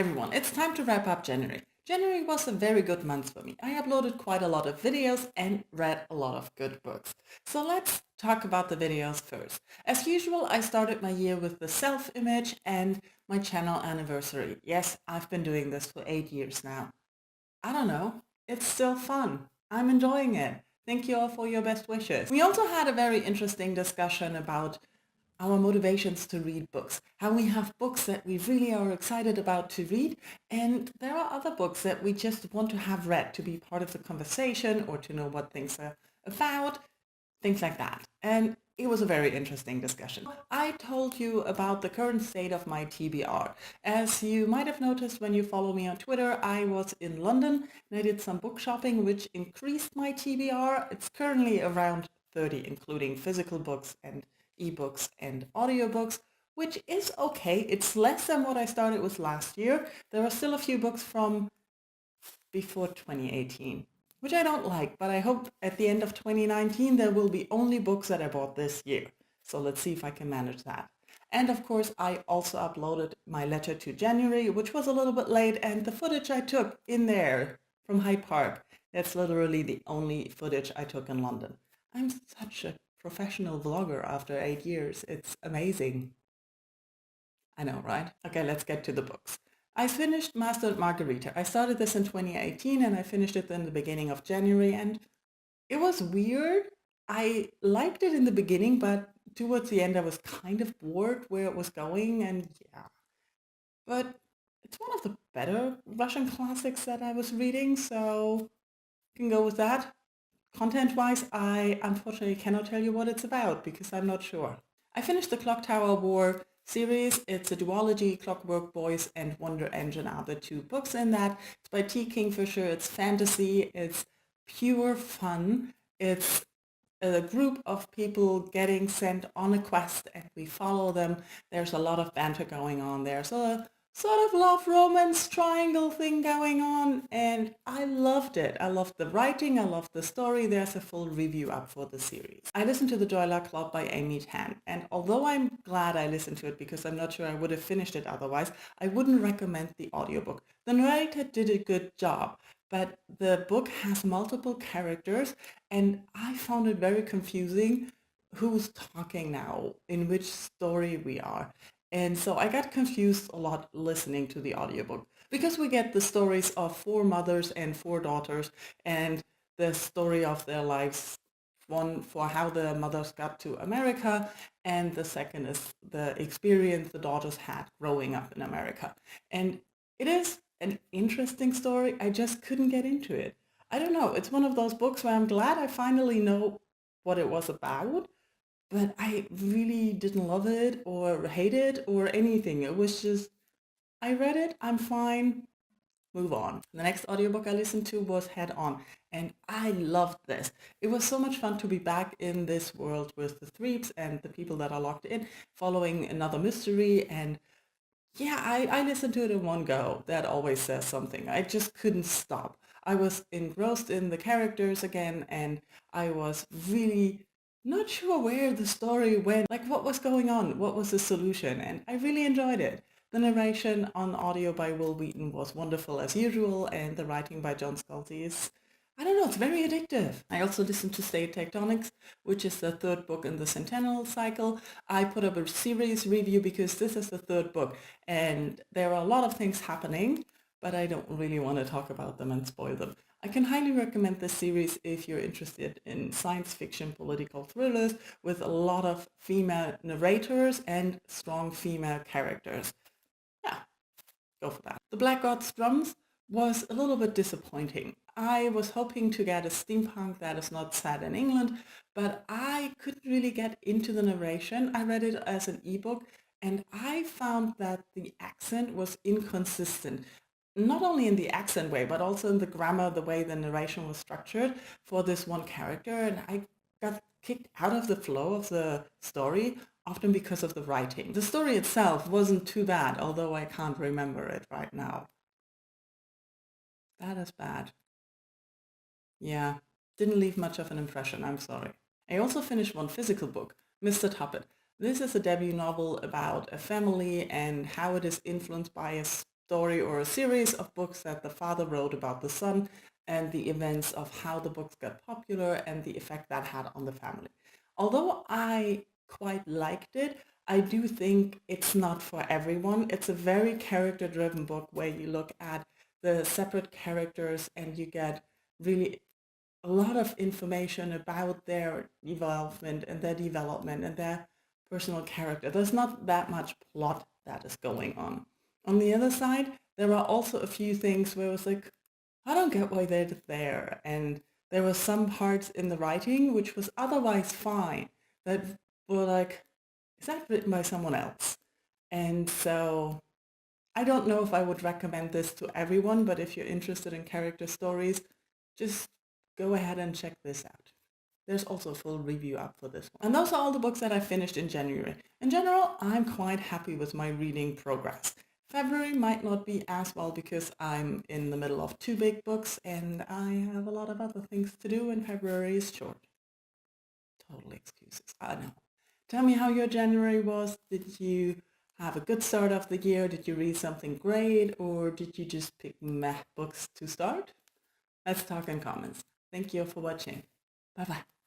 Everyone, it's time to wrap up January. January was a very good month for me. I uploaded quite a lot of videos and read a lot of good books. So let's talk about the videos first. As usual, I started my year with the self-image and my channel anniversary. Yes, I've been doing this for 8 years now. I don't know, it's still fun. I'm enjoying it. Thank you all for your best wishes. We also had a very interesting discussion about our motivations to read books, how we have books that we really are excited about to read, and there are other books that we just want to have read to be part of the conversation or to know what things are about, things like that. And it was a very interesting discussion. I told you about the current state of my TBR. As you might have noticed when you follow me on Twitter, I was in London and I did some book shopping, which increased my TBR. It's currently around 30, including physical books and ebooks and audiobooks, which is okay. It's less than what I started with last year. There are still a few books from before 2018, which I don't like, but I hope at the end of 2019 there will be only books that I bought this year. So let's see if I can manage that. And of course, I also uploaded my letter to January, which was a little bit late, and the footage I took in there from Hyde Park, that's literally the only footage I took in London. I'm such a professional vlogger after 8 years. It's amazing. I know, right? Okay, let's get to the books. I finished Master and Margarita. I started this in 2018 and I finished it in the beginning of January, and it was weird. I liked it in the beginning, but towards the end I was kind of bored where it was going, and yeah. But it's one of the better Russian classics that I was reading, so you can go with that. Content-wise, I unfortunately cannot tell you what it's about because I'm not sure. I finished the Clocktower War series. It's a duology. Clockwork Boys and Wonder Engine are the two books in that. It's by T. Kingfisher. It's fantasy. It's pure fun. It's a group of people getting sent on a quest and we follow them. There's a lot of banter going on there. So a sort of love romance triangle thing going on, and I loved it. I loved the writing, I loved the story. There's a full review up for the series. I listened to The Joy Luck Club by Amy Tan, and although I'm glad I listened to it because I'm not sure I would have finished it otherwise, I wouldn't recommend the audiobook. The narrator did a good job, but the book has multiple characters and I found it very confusing who's talking now, in which story we are. And so I got confused a lot listening to the audiobook because we get the stories of 4 mothers and 4 daughters and the story of their lives. One for how the mothers got to America, and the second is the experience the daughters had growing up in America. And it is an interesting story. I just couldn't get into it. I don't know. It's one of those books where I'm glad I finally know what it was about, but I really didn't love it or hate it or anything. It was just, I read it, I'm fine, move on. The next audiobook I listened to was Head On, and I loved this. It was so much fun to be back in this world with the Threeps and the people that are locked in, following another mystery, and yeah, I listened to it in one go. That always says something. I just couldn't stop. I was engrossed in the characters again, and I was really not sure where the story went, like what was going on, what was the solution, and I really enjoyed it. The narration on audio by Will Wheaton was wonderful as usual, and the writing by John Scalzi is, I don't know, it's very addictive. I also listened to State Tectonics, which is the 3rd book in the Centennial cycle. I put up a series review because this is the 3rd book, and there are a lot of things happening, but I don't really want to talk about them and spoil them. I can highly recommend this series if you're interested in science fiction political thrillers with a lot of female narrators and strong female characters. Yeah, go for that. The Black God's Drums was a little bit disappointing. I was hoping to get a steampunk that is not set in England, but I couldn't really get into the narration. I read it as an ebook, and I found that the accent was inconsistent. Not only in the accent way, but also in the grammar, the way the narration was structured for this one character, and I got kicked out of the flow of the story, often because of the writing. The story itself wasn't too bad, although I can't remember it right now. That is bad. Yeah, didn't leave much of an impression, I'm sorry. I also finished one physical book, Mr. Tuppet. This is a debut novel about a family and how it is influenced by a story or a series of books that the father wrote about the son and the events of how the books got popular and the effect that had on the family. Although I quite liked it, I do think it's not for everyone. It's a very character-driven book where you look at the separate characters and you get really a lot of information about their involvement and their development and their personal character. There's not that much plot that is going on. On the other side, there are also a few things where it was like, I don't get why they're there. And there were some parts in the writing which was otherwise fine that were like, is that written by someone else? And so I don't know if I would recommend this to everyone, but if you're interested in character stories, just go ahead and check this out. There's also a full review up for this one. And those are all the books that I finished in January. In general, I'm quite happy with my reading progress. February might not be as well because I'm in the middle of 2 big books and I have a lot of other things to do and February is short. Total excuses, I know. Tell me how your January was. Did you have a good start of the year? Did you read something great or did you just pick meh books to start? Let's talk in comments. Thank you for watching. Bye bye.